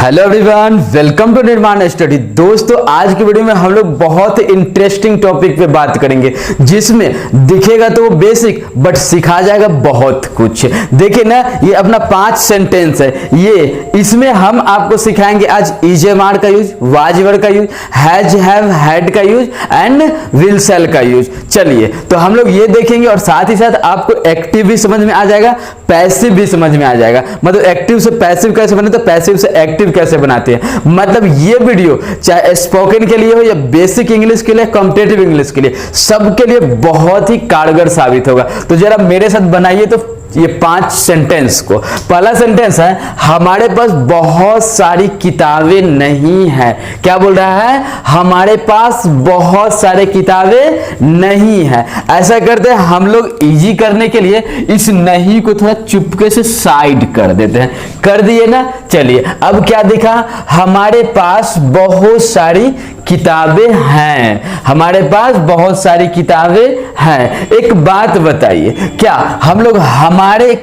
Hello everyone, welcome to निर्माण study. दोस्तों, आज की वीडियो में हम लोग बहुत इंटरेस्टिंग टॉपिक पे बात करेंगे, जिसमें दिखेगा तो वो बेसिक बट सिखा जाएगा बहुत कुछ। देखिए ना, ये अपना 5 सेंटेंस है। ये इसमें हम आपको सिखाएंगे आज इज एम आर का यूज, वाज वर का यूज, हैज हैव हैड का यूज एंड विल सेल का यूज। चलिए, तो हम लोग ये देखेंगे और साथ ही साथ आपको एक्टिव भी समझ में आ जाएगा, पैसिव भी समझ में आ जाएगा। मतलब एक्टिव से पैसिव कैसे बने, तो पैसिव से एक्टिव कैसे बनाते हैं। मतलब ये वीडियो चाहे स्पोकन के लिए हो या बेसिक इंग्लिश के लिए, कॉम्पिटिटिव इंग्लिश के लिए, सबके लिए बहुत ही कारगर साबित होगा। तो जरा मेरे साथ बनाइए तो ये 5 सेंटेंस को। पहला सेंटेंस है, हमारे पास बहुत सारी किताबें नहीं है। क्या बोल रहा है? हमारे पास बहुत सारे किताबें नहीं है। ऐसा करते हैं हम लोग, इजी करने के लिए इस नहीं को थोड़ा चुपके से साइड कर देते हैं। कर दिए ना? चलिए, अब क्या दिखा? हमारे पास बहुत सारी किताबें हैं। हमारे पास बहुत सारी किताबें हैं। एक बात बताइए, क्या हम लोग हमारे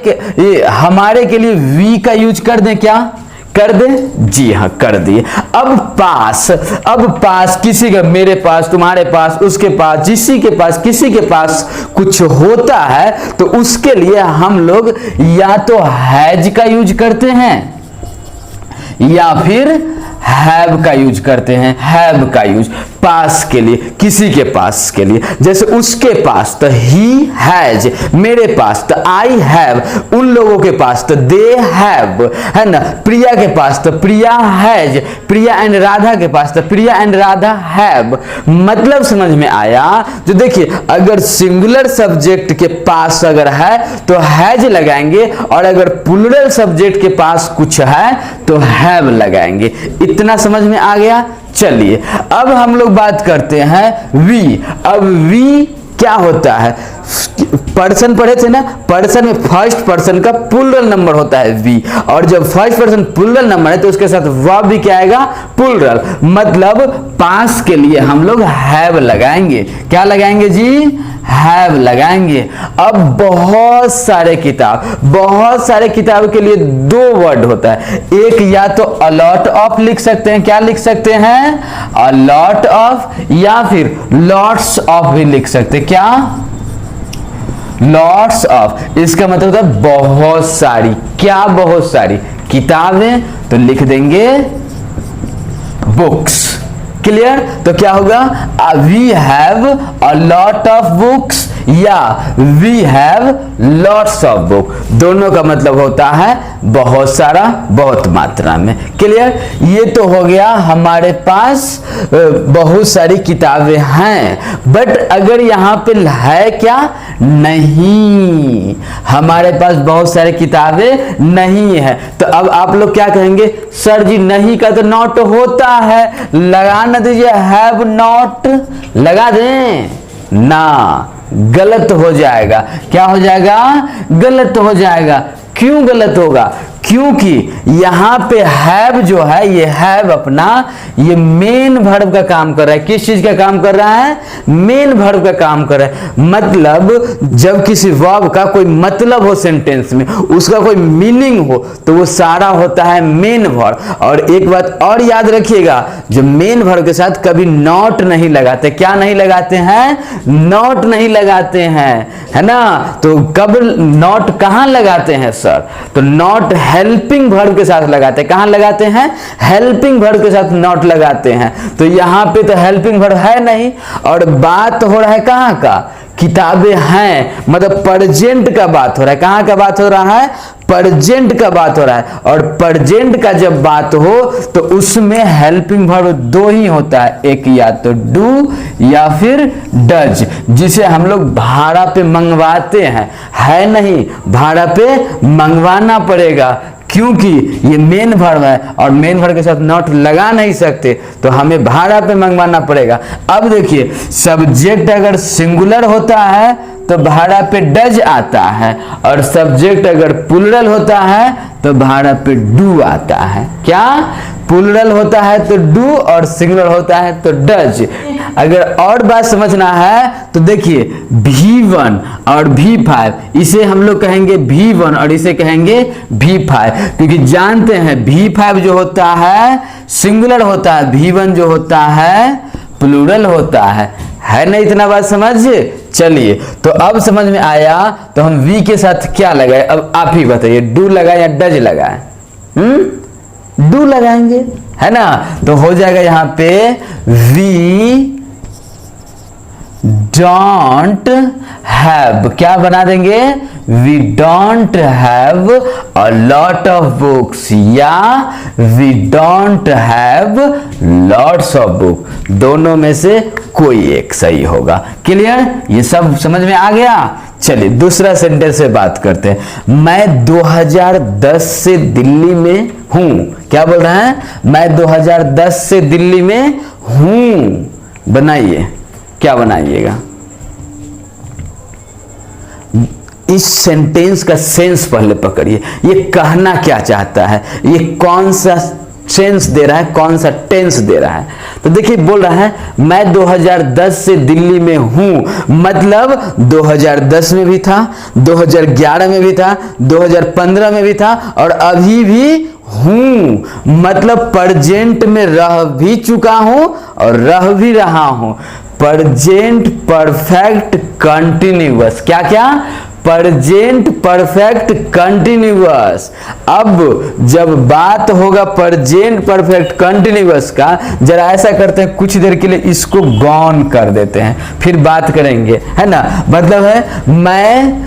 के लिए वी का यूज कर दें? क्या कर दें? जी हाँ, कर दिए। अब पास किसी का, मेरे पास, तुम्हारे पास, उसके पास, किसी के पास कुछ होता है तो उसके लिए हम लोग या तो हैज का यूज करते हैं या फिर हैव का यूज करते हैं। हैव का यूज पास के लिए, किसी के पास के लिए। जैसे उसके पास तो ही हैज, मेरे पास तो आई हैव, उन लोगों के पास तो दे हैव, है ना। प्रिया के पास तो प्रिया हैज, प्रिया एंड राधा के पास तो प्रिया एंड राधा हैव। मतलब समझ में आया? जो देखिए, अगर सिंगुलर सब्जेक्ट के पास अगर है तो हैज लगाएंगे, और अगर प्लूरल सब्जेक्ट के पास कुछ है तो हैव लगाएंगे। इतना समझ में आ गया? चलिए, अब हम लोग बात करते हैं वी। अब वी क्या होता है? पर्सन पढ़े थे ना, पर्सन में फर्स्ट पर्सन का प्लूरल नंबर होता है वी, और जब फर्स्ट पर्सन प्लूरल नंबर है तो उसके साथ वर्ब भी क्या आएगा? प्लूरल। मतलब पास के लिए हम लोग हैव लगाएंगे। क्या लगाएंगे जी? हैव लगाएंगे। अब बहुत सारे किताब के लिए 2 वर्ड होता है। एक या तो अलॉट ऑफ लिख सकते हैं। क्या लिख सकते हैं? अलॉट ऑफ, या फिर लॉट्स ऑफ भी लिख सकते हैं। क्या? Lots of. इसका मतलब होता है बहुत सारी। क्या? बहुत सारी किताबें, तो लिख देंगे बुक्स। क्लियर? तो क्या होगा? We have a lot of books या we have lots of book. दोनों का मतलब होता है बहुत सारा, बहुत मात्रा में। क्लियर? ये तो हो गया हमारे पास बहुत सारी किताबें हैं। बट अगर यहाँ पे है क्या? नहीं, हमारे पास बहुत सारी किताबें नहीं है। तो अब आप लोग क्या कहेंगे? सर जी, नहीं का तो नॉट होता है, लगा ना दीजिए हैव नॉट, लगा दें ना। गलत हो जाएगा। क्या हो जाएगा? गलत हो जाएगा। क्यों गलत होगा? क्योंकि यहां पे हैव जो है, ये हैव अपना ये मेन वर्ब का काम कर रहा है। किस चीज का काम कर रहा है? मेन वर्ब का काम कर रहा है। मतलब जब किसी वर्ब का कोई मतलब हो सेंटेंस में, उसका कोई मीनिंग हो, तो वो सारा होता है मेन वर्ब। और एक बात और याद रखिएगा, जो मेन वर्ब के साथ कभी नॉट नहीं लगाते। क्या नहीं लगाते हैं? नॉट नहीं लगाते हैं, है ना। तो कब नॉट कहां लगाते हैं सर? तो नॉट हेल्पिंग वर्ब के साथ लगाते हैं। कहां लगाते हैं? हेल्पिंग वर्ब के साथ नॉट लगाते हैं। तो यहां पे तो हेल्पिंग वर्ब है नहीं, और बात हो रहा है कहां का? किताबें हैं, मतलब प्रेजेंट का बात हो रहा है। कहां का बात हो रहा है? प्रेजेंट का बात हो रहा है। और प्रेजेंट का जब बात हो तो उसमें हेल्पिंग वर्ब 2 ही होता है। एक या तो डू या फिर डज, जिसे हम लोग भाड़ा पे मंगवाते हैं। है नहीं, भाड़ा पे मंगवाना पड़ेगा, क्योंकि ये मेन वर्ब है और मेन वर्ब के साथ नॉट लगा नहीं सकते, तो हमें भाड़ा पे मंगवाना पड़ेगा। अब देखिए, सब्जेक्ट अगर सिंगुलर होता है तो भाड़ा पे डज आता है, और सब्जेक्ट अगर प्लूरल होता है तो भाड़ा पे डू आता है। क्या? प्लूरल होता है तो डू और सिंगुलर होता है तो डज। अगर और बात समझना है तो देखिए V1 और V5, इसे हम लोग कहेंगे V1 और इसे कहेंगे V5, क्योंकि जानते हैं V5 जो होता है सिंगुलर होता है, V1 जो होता है प्लूरल होता है ना। इतना बात समझ। चलिए तो अब समझ में आया, तो हम V के साथ क्या लगाए, अब आप ही बताइए, डू लगाए या डज लगाए? डू लगाएंगे, है ना। तो हो जाएगा यहां पे वी डोंट हैव, क्या बना देंगे, we don't have a lot of books या we don't have lots of book, दोनों में से कोई एक सही होगा। क्लियर, ये सब समझ में आ गया। चलिए दूसरा सेंटेंस से बात करते हैं। मैं 2010 से दिल्ली में हूं। क्या बोल रहे हैं, मैं 2010 से दिल्ली में हूं। बनाइए, क्या बनाइएगा? इस सेंटेंस का सेंस पहले पकड़िए, ये कहना क्या चाहता है, ये कौन सा सेंस दे रहा है, कौन सा टेंस दे रहा है। तो देखिए बोल रहा है मैं 2010 से दिल्ली में हूं, मतलब 2010 में भी था, 2011 में भी था, 2015 में भी था और अभी भी हूं, मतलब प्रेजेंट में रह भी चुका हूं और रह भी रहा हूं। प्रेजेंट परफेक्ट कंटिन्यूअस, क्या क्या, प्रेजेंट परफेक्ट कंटिन्यूअस। अब जब बात होगा प्रेजेंट परफेक्ट कंटिन्यूअस का, जरा ऐसा करते हैं कुछ देर के लिए इसको गॉन कर देते हैं, फिर बात करेंगे, है ना। मतलब है मैं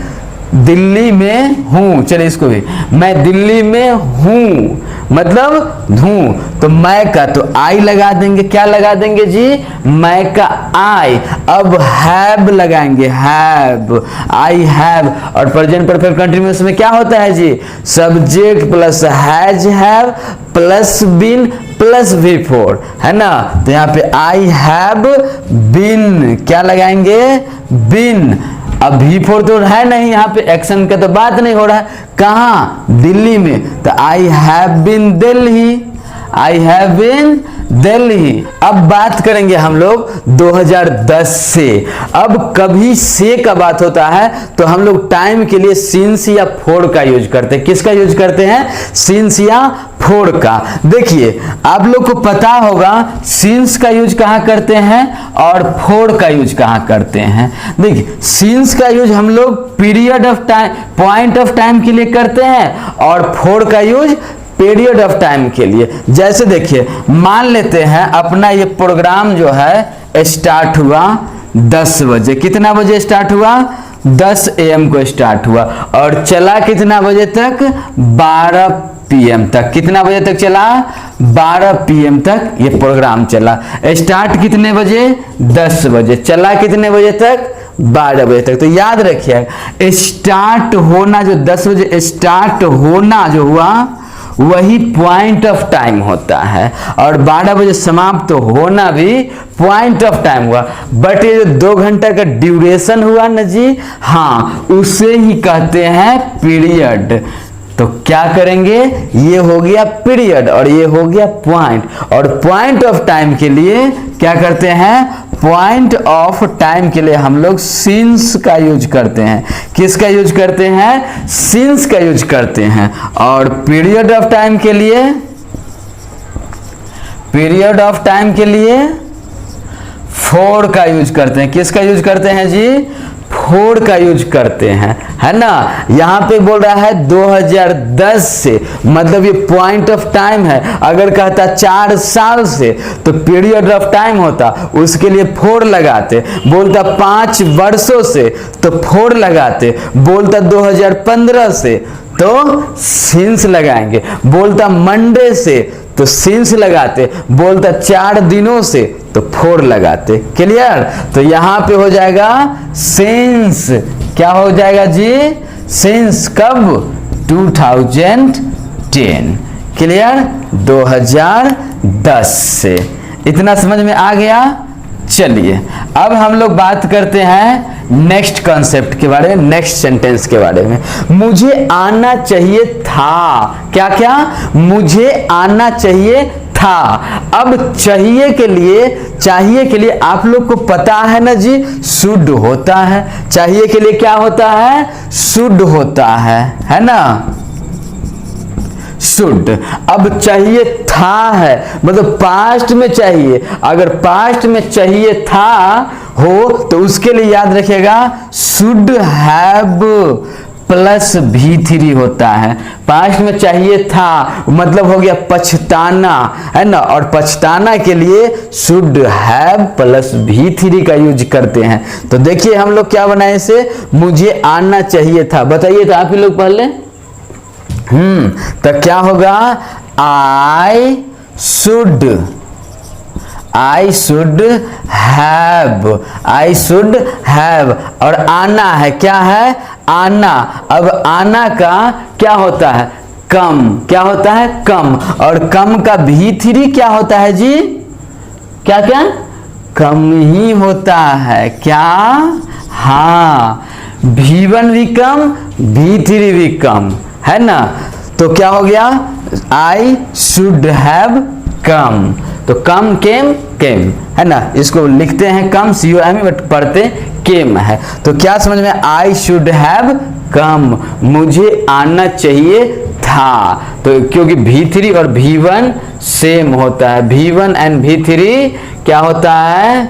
दिल्ली में हूं, चलिए इसको भी, मैं दिल्ली में हूं मतलब हूं, तो मैं का तो आई लगा देंगे, क्या लगा देंगे जी, मैं का आई। अब हैव लगाएंगे, हैव, आई हैव, और प्रेजेंट परफेक्ट कंटिन्यूअस में क्या होता है जी, subject plus has have plus been plus V4, है ना। तो यहाँ पे आई हैव बीन, क्या लगाएंगे, बीन। अब V4 तो है नहीं, यहाँ पे एक्शन का तो बात नहीं हो रहा है, कहाँ, दिल्ली में, तो I have been Delhi, I have been Delhi. अब बात करेंगे हम लोग 2010 से। अब कभी से का बात होता है तो हम लोग टाइम के लिए सिंस या फोर का यूज करते हैं। किसका यूज करते हैं, सिंस या फोर का। देखिए आप लोग को पता होगा सिंस का यूज कहाँ करते हैं और फोर का यूज कहाँ करते हैं। देखिए सिंस का यूज हम लोग period of time, point of time के लिए करते हैं और फोर का यूज पीरियड ऑफ टाइम के लिए। जैसे देखिए मान लेते हैं अपना ये प्रोग्राम जो है स्टार्ट हुआ 10 बजे, कितना बजे स्टार्ट हुआ, 10 AM को स्टार्ट हुआ और चला कितना बजे तक, 12 PM तक। कितना बजे तक चला, 12 PM तक ये प्रोग्राम चला। स्टार्ट कितने बजे, 10 बजे, चला कितने बजे तक, 12 बजे तक। तो याद रखिए स्टार्ट होना जो 10 बजे स्टार्ट होना जो हुआ वही पॉइंट ऑफ टाइम होता है और 12 बजे समाप्त तो होना भी पॉइंट ऑफ टाइम हुआ। बट ये जो 2 घंटा का ड्यूरेशन हुआ ना जी, हाँ उसे ही कहते हैं पीरियड। तो क्या करेंगे, ये हो गया पीरियड और ये हो गया पॉइंट। और पॉइंट ऑफ टाइम के लिए क्या करते हैं, पॉइंट ऑफ टाइम के लिए हम लोग सिंस का यूज करते हैं। किसका यूज करते हैं, सिंस का यूज करते हैं। और पीरियड ऑफ टाइम के लिए, पीरियड ऑफ टाइम के लिए फोर का यूज करते हैं। किसका यूज करते हैं जी, फोर का यूज करते हैं, है ना। यहां पे बोल रहा है 2010 से, मतलब ये पॉइंट ऑफ टाइम है। अगर कहता 4 साल से तो पीरियड ऑफ टाइम होता, उसके लिए फोर लगाते। बोलता 5 वर्षों से तो फोर लगाते। बोलता 2015 से तो सिंस लगाएंगे। बोलता मंडे से तो सिंस लगाते। बोलता 4 दिनों से तो फोर लगाते। क्लियर, तो यहां पे हो जाएगा सिंस। क्या हो जाएगा जी, सिंस। कब, 2010। क्लियर, 2010 से। इतना समझ में आ गया। चलिए अब हम लोग बात करते हैं नेक्स्ट कॉन्सेप्ट के बारे में, नेक्स्ट सेंटेंस के बारे में। मुझे आना चाहिए था, क्या क्या, मुझे आना चाहिए था। अब चाहिए के लिए आप लोग को पता है ना जी, शुड होता है। चाहिए के लिए क्या होता है? शुड होता है ना, शुड। अब चाहिए था है, मतलब पास्ट में चाहिए। अगर पास्ट में चाहिए था हो तो उसके लिए याद रखिएगा शुड हैव प्लस V3 होता है। पास्ट में चाहिए था मतलब हो गया पछताना, है ना, और पछताना के लिए शुड हैव प्लस V3 का यूज करते हैं। तो देखिए हम लोग क्या बनाए इसे, मुझे आना चाहिए था। बताइए तो आप ही लोग पढ़ लें। तो क्या होगा? आई शुड हैव, और आना है, क्या है? आना। अब आना का क्या होता है? कम। क्या होता है? कम। और कम का V3 क्या होता है जी? क्या क्या? कम ही होता है। क्या? हाँ, V1 भी कम, V3 भी कम, है ना। तो क्या हो गया? I should have come. तो कम केम, है ना, इसको लिखते हैं कम COM बट पढ़ते केम है। तो क्या समझ में? आई शुड हैव कम, मुझे आना चाहिए था। तो क्योंकि V3 और V1 सेम होता है, V1 एंड V3 क्या होता है?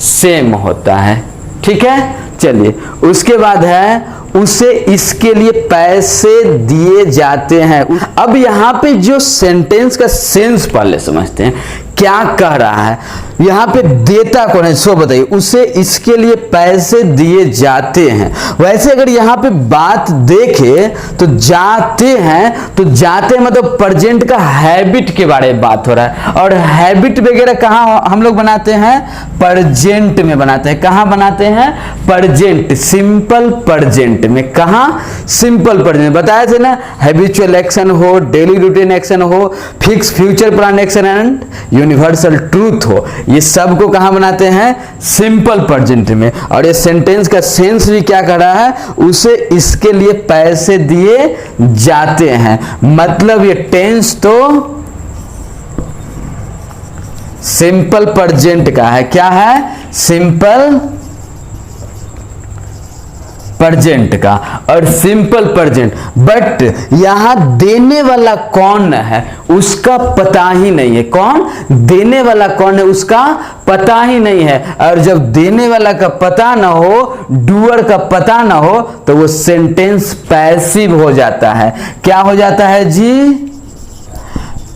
सेम होता है। ठीक है, चलिए उसके बाद है उसे इसके लिए पैसे दिए जाते हैं। अब यहाँ पे जो सेंटेंस का सेंस पहले समझते हैं, क्या कह रहा है यहाँ पे? देता कौन है? सो बताइए। उसे इसके लिए पैसे दिए जाते हैं। वैसे अगर यहाँ पे बात देखे तो जाते हैं, तो जाते मतलब प्रेजेंट का हैबिट के बारे में बात हो रहा है। और हैबिट वगैरह कहाँ हम लोग बनाते हैं? प्रेजेंट में बनाते हैं। कहाँ बनाते हैं? प्रेजेंट, सिंपल प्रेजेंट में। कहाँ? Simple present. बताया थे ना, हैबिचुअल एक्शन हो, डेली रूटीन एक्शन हो, fix future plan action and universal truth हो, ये सब को कहां बनाते हैं? सिंपल प्रेजेंट में। और ये सेंटेंस का सेंस भी क्या कर रहा है? उसे इसके लिए पैसे दिए जाते हैं। मतलब ये टेंस तो सिंपल प्रेजेंट का है। क्या है? सिंपल प्रेजेंट का और सिंपल प्रेजेंट। बट यहां देने वाला कौन है उसका पता ही नहीं है। कौन देने वाला कौन है उसका पता ही नहीं है। और जब देने वाला का पता ना हो, डूअर का पता ना हो, तो वो सेंटेंस पैसिव हो जाता है। क्या हो जाता है जी?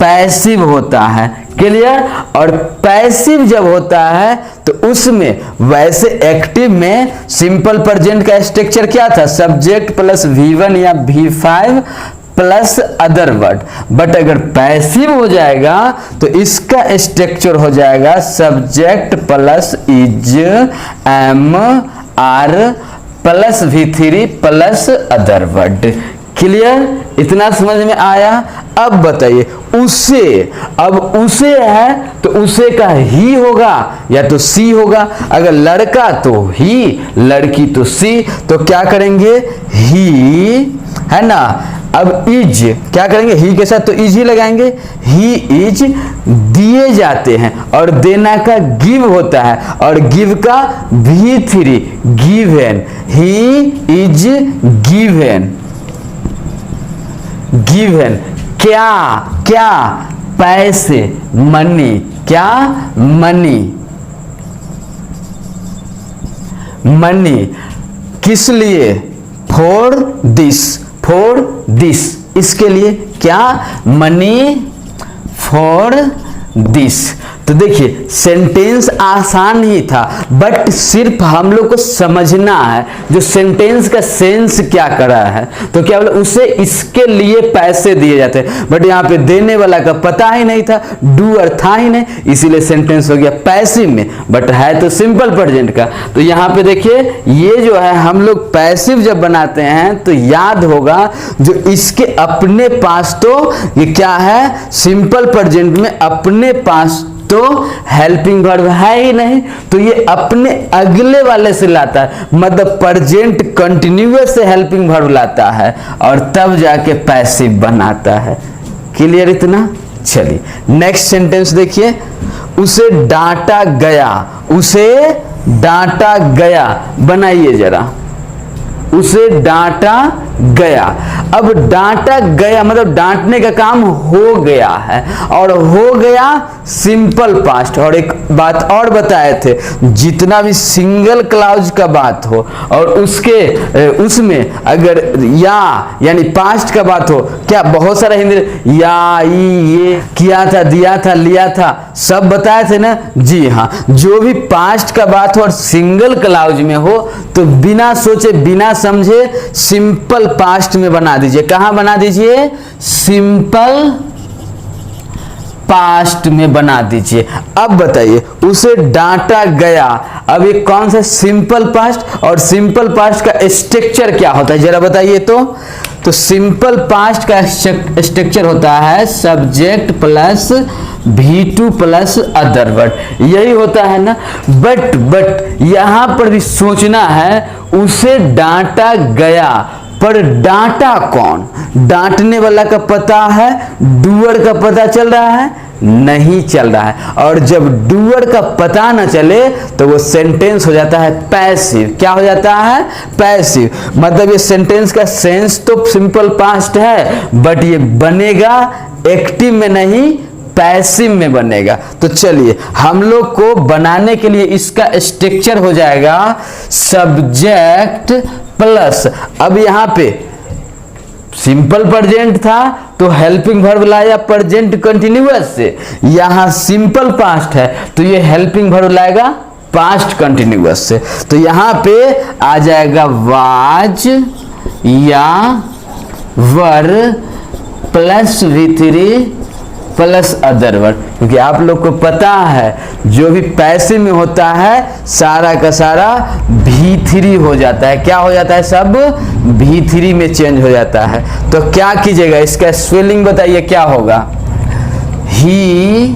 पैसिव होता है। क्लियर? और पैसिव जब होता है तो उसमें, वैसे एक्टिव में सिंपल प्रेजेंट का स्ट्रक्चर क्या था? सब्जेक्ट प्लस V1 या V5 plus other word. But अगर पैसिव हो जाएगा तो इसका स्ट्रक्चर हो जाएगा subject plus is, am, are plus V3 plus other word. Clear? इतना समझ में आया? अब बताइए उसे। अब उसे है तो उसे का ही होगा या तो सी होगा। अगर लड़का तो ही, लड़की तो सी। तो क्या करेंगे? ही, है ना। अब इज क्या करेंगे? ही के साथ तो इज ही लगाएंगे। ही इज दिए जाते हैं और देना का गिव होता है और गिव का V3 given. He is given. Given क्या? क्या? पैसे, मनी। क्या? मनी। मनी किस लिए? फॉर दिस, फॉर दिस, इसके लिए। क्या? Money for this. तो देखिए सेंटेंस आसान ही था, बट सिर्फ हम लोग को समझना है जो सेंटेंस का सेंस क्या कर रहा है। तो क्या बोला? उसे इसके लिए पैसे दिए जाते हैं। बट यहाँ पे देने वाला का पता ही नहीं था, डूअर था ही नहीं, इसीलिए सेंटेंस हो गया पैसिव में, बट है तो सिंपल प्रेजेंट का। तो यहाँ पे देखिए ये जो है हम लोग पैसिव जब बनाते हैं तो याद होगा जो इसके अपने पास, तो ये क्या है? सिंपल प्रेजेंट में अपने पास तो हेल्पिंग वर्ब है ही नहीं, तो ये अपने अगले वाले से लाता है, मतलब प्रेजेंट कंटिन्यूअस से हेल्पिंग वर्ब लाता है और तब जाके पैसिव बनाता है। क्लियर इतना? चलिए नेक्स्ट सेंटेंस देखिए, उसे डांटा गया, उसे डांटा गया, बनाइए जरा, उसे डांटा गया। अब डांटा गया मतलब डांटने का काम हो गया है, और हो गया सिंपल पास्ट। और एक बात और बताए थे, जितना भी सिंगल क्लाउज का बात हो और उसमें अगर या यानी पास्ट का बात हो, क्या बहुत सारा हिंदी या, ये, किया था, दिया था, लिया था, सब बताए थे ना। जी हाँ, जो भी पास्ट का बात हो और सिंगल क्लाउज में हो तो बिना सोचे बिना समझे सिंपल पास्ट में बना दीजिए। कहां बना दीजिए? सिंपल पास्ट में बना दीजिए। अब बताइए, उसे डांटा गया, अब ये कौन सा सिंपल पास्ट, और सिंपल पास्ट का स्ट्रक्चर क्या होता है जरा बताइए तो सिंपल पास्ट का स्ट्रक्चर होता है subject plus V2 plus other word, यही होता है ना। बट यहां पर भी सोचना है, उसे डांटा गया, पर डांटा कौन? डांटने वाला का पता है, डूअर का पता चल रहा है? नहीं चल रहा है। और जब डूअर का पता न चले तो वो सेंटेंस हो जाता है पैसिव। क्या हो जाता है? पैसिव। मतलब ये सेंटेंस का सेंस तो सिंपल पास्ट है, बट ये बनेगा एक्टिव में नहीं, पैसिव में बनेगा। तो चलिए हम लोग को बनाने के लिए इसका स्ट्रक्चर हो जाएगा सब्जेक्ट प्लस, अब यहां पे सिंपल प्रेजेंट था तो हेल्पिंग वर्ब लाया प्रेजेंट कंटिन्यूअस से, यहां सिंपल पास्ट है तो ये हेल्पिंग वर्ब लाएगा पास्ट कंटिन्यूअस से। तो यहां पे आ जाएगा वाज या वर plus V3 plus other word, क्योंकि आप लोग को पता है जो भी पैसिव में होता है सारा का सारा V3 हो जाता है। क्या हो जाता है? सब V3 में चेंज हो जाता है। तो क्या कीजिएगा, इसका स्पेलिंग बताइए क्या होगा? ही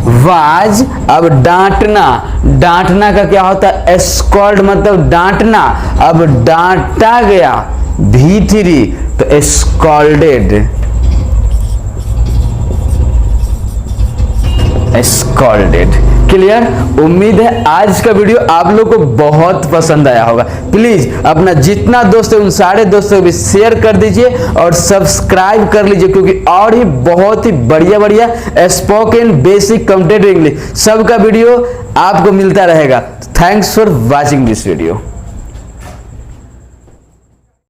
वाज, अब डांटना, डांटना का क्या होता है? स्कॉल्ड मतलब डांटना, अब डांटा गया V3 तो स्कॉल्डेड, स्कॉल्डेड। क्लियर? उम्मीद है आज का वीडियो आप लोग को बहुत पसंद आया होगा। प्लीज अपना जितना दोस्त है उन सारे दोस्तों को भी शेयर कर दीजिए और सब्सक्राइब कर लीजिए, क्योंकि और ही बहुत ही बढ़िया बढ़िया स्पोकन बेसिक कंप्यूटर इंग्लिश सबका वीडियो आपको मिलता रहेगा। Thanks for watching this video.